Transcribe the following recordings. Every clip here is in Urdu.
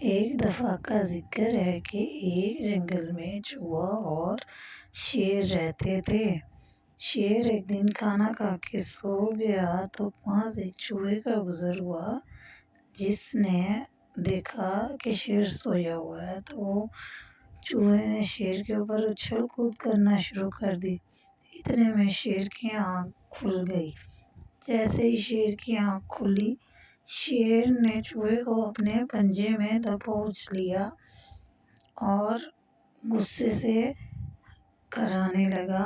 ایک دفعہ کا ذکر ہے کہ ایک جنگل میں چوہا اور شیر رہتے تھے۔ شیر ایک دن کھانا کھا کے سو گیا تو پاس ایک چوہے کا گزر ہوا۔ جس نے دیکھا کہ شیر سویا ہوا ہے تو چوہے نے شیر کے اوپر اچھل کود کرنا شروع کر دی۔ اتنے میں شیر کی آنکھ کھل گئی۔ جیسے ہی شیر کی آنکھ کھلی، شیر نے چوہے کو اپنے پنجے میں دبوچ لیا اور غصے سے کرانے لگا۔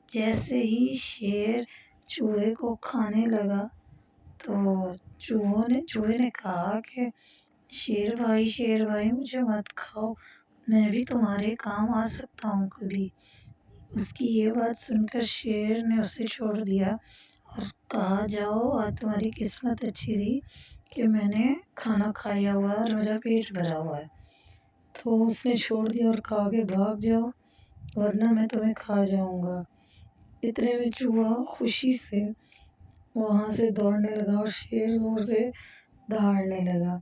جیسے ہی شیر چوہے کو کھانے لگا تو چوہے نے کہا کہ شیر بھائی مجھے مت کھاؤ، میں بھی تمہارے کام آ سکتا ہوں کبھی۔ اس کی یہ بات سن کر شیر نے اسے چھوڑ دیا اور کہا جاؤ، آج تمہاری قسمت اچھی تھی کہ میں نے کھانا کھایا ہوا ہے اور میرا پیٹ بھرا ہوا ہے۔ تو اس نے چھوڑ دیا اور کہا کہ بھاگ جاؤ ورنہ میں تمہیں کھا جاؤں گا۔ اتنے میں چوہا خوشی سے وہاں سے دوڑنے لگا اور شیر زور سے دہاڑنے لگا۔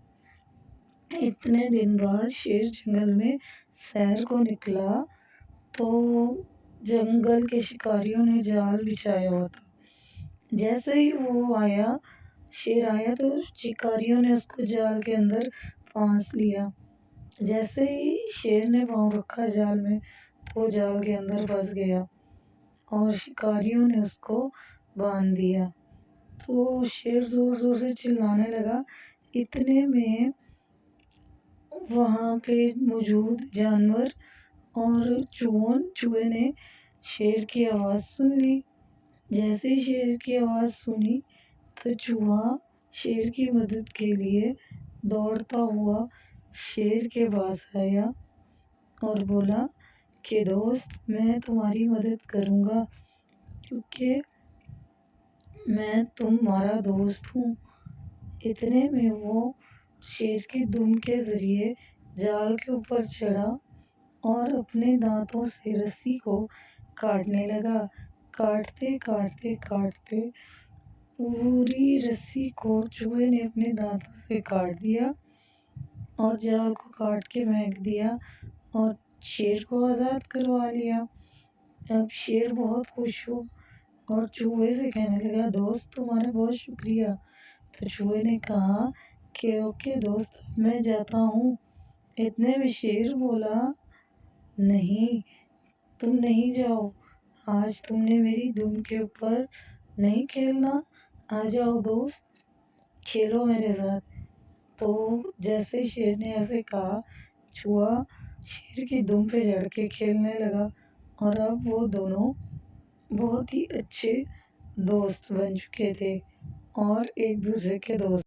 اتنے دن بعد شیر جنگل میں سیر کو نکلا تو جنگل کے شکاریوں نے جال بچھایا ہوا تھا۔ جیسے ہی شیر آیا تو شکاریوں نے اس کو جال کے اندر پھانس لیا۔ جیسے ہی شیر نے پاؤں رکھا جال میں تو جال کے اندر پھنس گیا اور شکاریوں نے اس کو باندھ دیا۔ تو شیر زور زور سے چلانے لگا۔ اتنے میں وہاں پہ موجود جانور اور چوہے نے شیر کی آواز سن لی۔ جیسے ہی شیر کی آواز سنی تو چوہا شیر کی مدد کے لیے دوڑتا ہوا شیر کے پاس آیا اور بولا کہ دوست، میں تمہاری مدد کروں گا کیونکہ میں تمہارا دوست ہوں۔ اتنے میں وہ شیر کی دم کے ذریعے جال کے اوپر چڑھا اور اپنے دانتوں سے رسی کو کاٹنے لگا۔ کاٹتے پوری رسی کو چوہے نے اپنے دانتوں سے کاٹ دیا اور جال کو کاٹ کے پھینک دیا اور شیر کو آزاد کروا لیا۔ اب شیر بہت خوش ہوا اور چوہے سے کہنے لگا دوست، تمہارا بہت شکریہ۔ تو چوہے نے کہا کہ اوکے دوست، اب میں جاتا ہوں۔ اتنے میں شیر بولا نہیں، تم نہیں جاؤ، آج تم نے میری دم کے اوپر نہیں کھیلنا، آ جاؤ دوست، کھیلو میرے ساتھ۔ تو جیسے شیر نے ایسے کہا، چوہا شیر کی دم پہ چڑھ کے کھیلنے لگا اور اب وہ دونوں بہت ہی اچھے دوست بن چکے تھے اور ایک دوسرے کے دوست